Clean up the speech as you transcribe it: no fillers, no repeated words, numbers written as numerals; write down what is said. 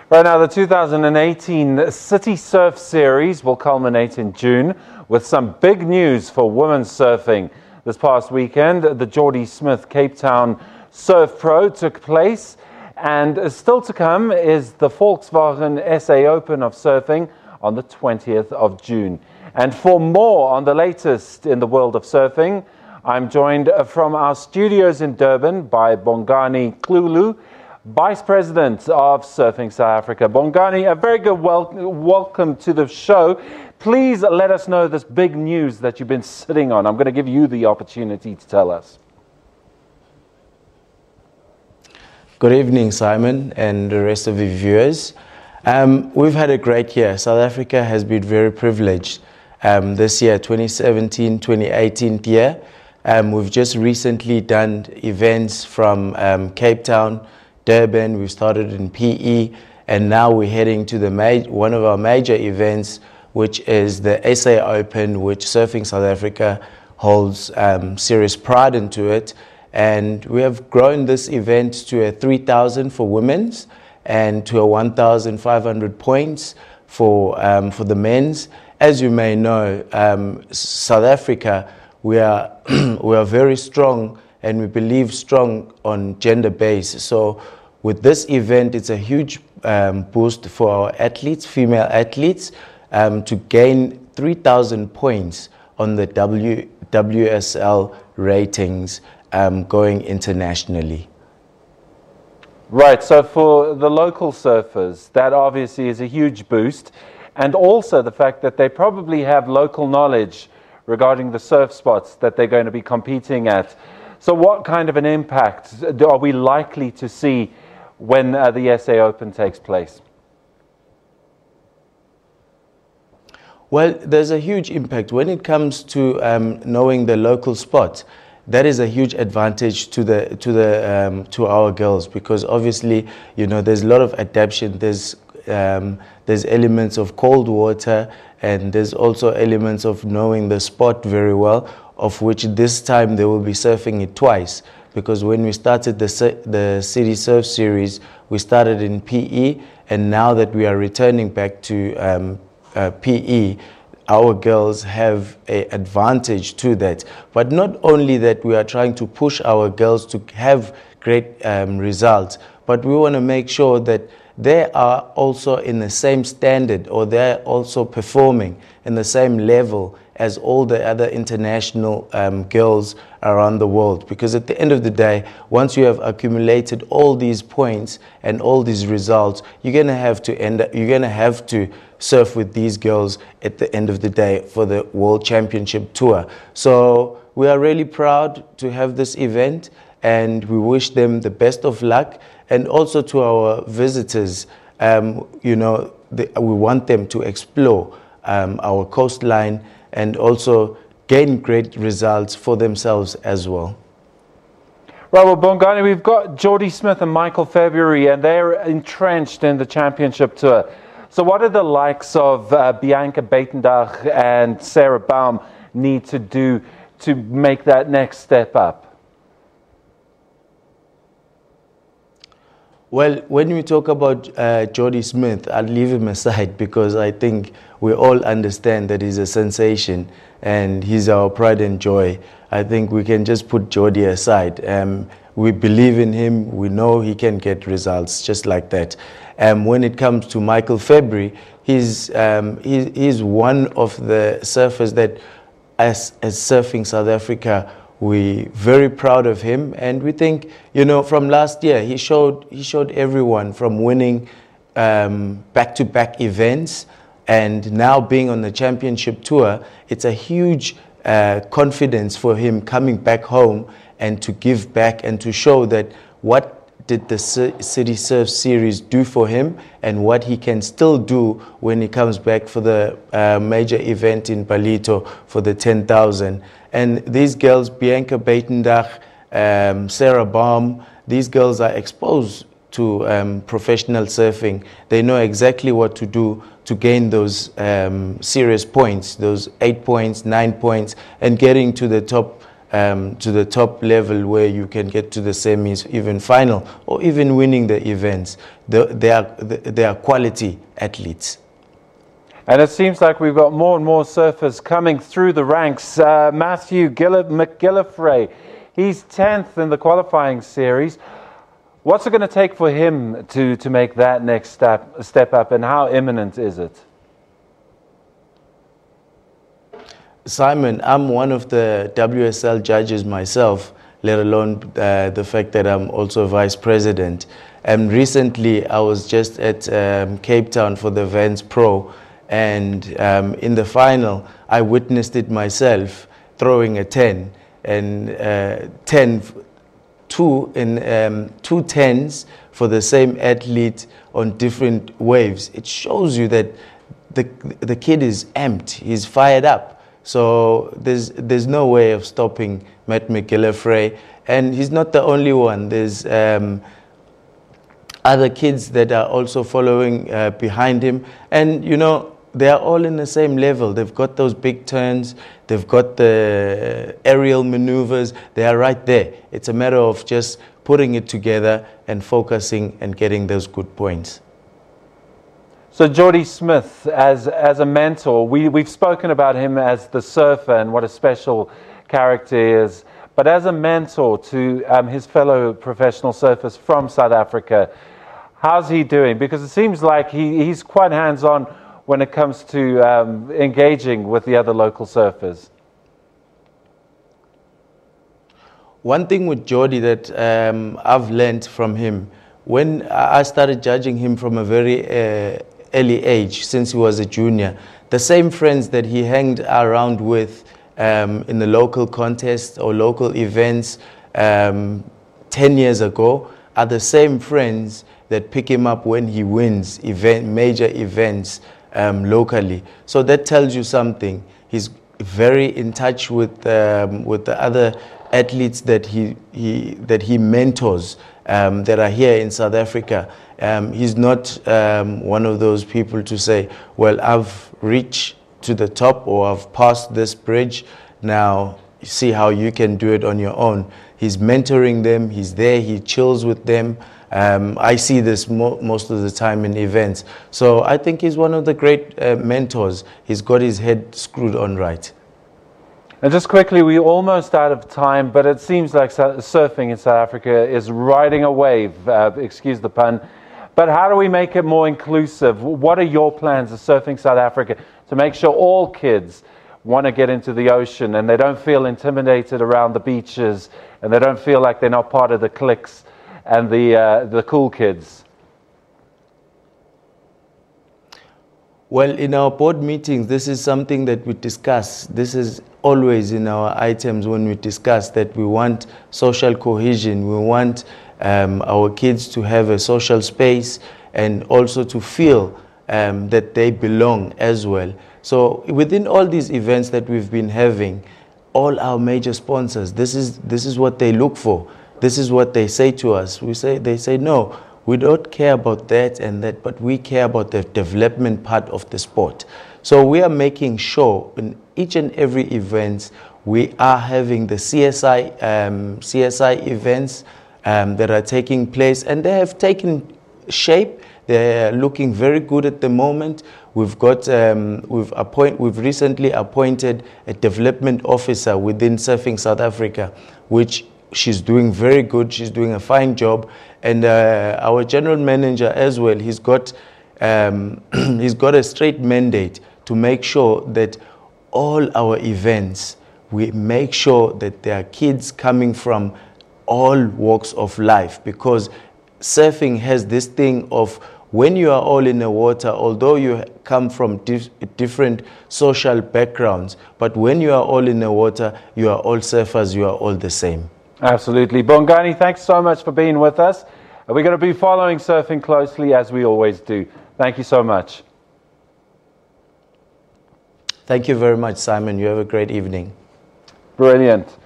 Right now, the 2018 City Surf Series will culminate in June with some big news for women's surfing. This past weekend, the Jordy Cape Town Surf Pro took place, and still to come is the Volkswagen SA Open of Surfing on the 20th of June. And for more on the latest in the world of surfing, I'm joined from our studios in Durban by Bongani Xulu, Vice President of Surfing South Africa. Bongani, a very good welcome to the show. Please let us know this big news that you've been sitting on. I'm going to give you the opportunity to tell us. Good evening, Simon, and the rest of the viewers. We've had a great year. South Africa has been very privileged this year, 2017-2018 year. We've just recently done events from Cape Town, Durban. We've started in PE, and now we're heading to the one of our major events, which is the SA Open, which Surfing South Africa holds serious pride into it. And we have grown this event to a 3,000 for women's and to a 1,500 points for the men's. As you may know, South Africa, we are very strong, and we believe strong on gender base. So with this event, it's a huge boost for our athletes, female athletes, to gain 3,000 points on the WSL ratings going internationally. Right, so for the local surfers, that obviously is a huge boost. And also the fact that they probably have local knowledge regarding the surf spots that they're going to be competing at. So what kind of an impact are we likely to see when the SA Open takes place? Well, there's a huge impact when it comes to knowing the local spot. That is a huge advantage to our girls, because obviously, you know, there's a lot of adaptation. There's elements of cold water, and there's also elements of knowing the spot very well, of which this time they will be surfing it twice. Because when we started the City Surf Series, we started in PE, and now that we are returning back to PE, our girls have an advantage to that. But not only that, we are trying to push our girls to have great results, but we want to make sure that they are also in the same standard, or they're also performing in the same level as all the other international girls around the world. Because at the end of the day, once you have accumulated all these points and all these results, you're going to have to surf with these girls at the end of the day for the World Championship Tour. So we are really proud to have this event, and we wish them the best of luck. And also to our visitors, you know, we want them to explore our coastline and also gain great results for themselves as well. Right, well, Bongani, we've got Jordy Smith and Michael February, and they're entrenched in the championship tour. So what do the likes of Bianca Buitendag and Sarah Baum need to do to make that next step up? Well, when we talk about Jordy Smith, I'll leave him aside, because I think we all understand that he's a sensation and he's our pride and joy. I think we can just put Jordy aside. We believe in him. We know he can get results just like that. When it comes to Michael February, he's one of the surfers that, as Surfing South Africa, we're very proud of him, and we think, you know, from last year he showed everyone, from winning back-to-back events and now being on the championship tour. It's a huge confidence for him coming back home and to give back and to show that what did the City Surf Series do for him and what he can still do when he comes back for the major event in Palito for the 10,000. And these girls, Bianca Buitendag, Sarah Baum, these girls are exposed to professional surfing. They know exactly what to do to gain those serious points, those 8 points, 9 points, and getting to the top to the top level where you can get to the semis, even final, or even winning the events. They are quality athletes. And it seems like we've got more and more surfers coming through the ranks. Matthew McGillivray, he's 10th in the qualifying series. What's it going to take for him to make that next step up, and how imminent is it? Simon, I'm one of the WSL judges myself, let alone the fact that I'm also a vice president. And recently I was just at Cape Town for the Vans Pro, and in the final I witnessed it myself, throwing a 10 and two 10s for the same athlete on different waves. It shows you that the kid is amped, he's fired up. So there's no way of stopping Matt McGillivray, and he's not the only one. There's other kids that are also following behind him, and you know, they are all in the same level. They've got those big turns, they've got the aerial maneuvers, they are right there. It's a matter of just putting it together and focusing and getting those good points. So Jordy Smith, as a mentor, we've spoken about him as the surfer and what a special character he is, but as a mentor to his fellow professional surfers from South Africa, how's he doing? Because it seems like he's quite hands-on when it comes to engaging with the other local surfers. One thing with Jordy that I've learned from him, when I started judging him from a very early age, since he was a junior, the same friends that he hanged around with in the local contests or local events 10 years ago are the same friends that pick him up when he wins major events locally. So that tells you something. He's very in touch with the other athletes that he mentors that are here in South Africa. He's not one of those people to say, well, I've reached to the top or I've passed this bridge, now see how you can do it on your own. He's mentoring them, he's there, he chills with them. I see this most of the time in events. So I think he's one of the great mentors. He's got his head screwed on right. And just quickly, we're almost out of time, but it seems like surfing in South Africa is riding a wave, excuse the pun. But how do we make it more inclusive? What are your plans of Surfing South Africa to make sure all kids want to get into the ocean and they don't feel intimidated around the beaches and they don't feel like they're not part of the cliques and the cool kids? Well, in our board meetings, this is something that we discuss. This is always in our items when we discuss that we want social cohesion. We want our kids to have a social space and also to feel that they belong as well. So within all these events that we've been having, all our major sponsors, this is what they look for. This is what they say to us. They say, no, we don't care about that and that, but we care about the development part of the sport. So we are making sure in each and every event, we are having the CSI events that are taking place, and they have taken shape. They're looking very good at the moment. We've got we've recently appointed a development officer within Surfing South Africa, which she's doing very good. She's doing a fine job, and our general manager as well. He's got a straight mandate to make sure that all our events, we make sure that there are kids coming from all walks of life, because surfing has this thing of when you are all in the water, although you come from different social backgrounds, but when you are all in the water, you are all surfers, you are all the same. Absolutely. Bongani, thanks so much for being with us. We're going to be following surfing closely as we always do. Thank you so much. Thank you very much, Simon. You have a great evening. Brilliant.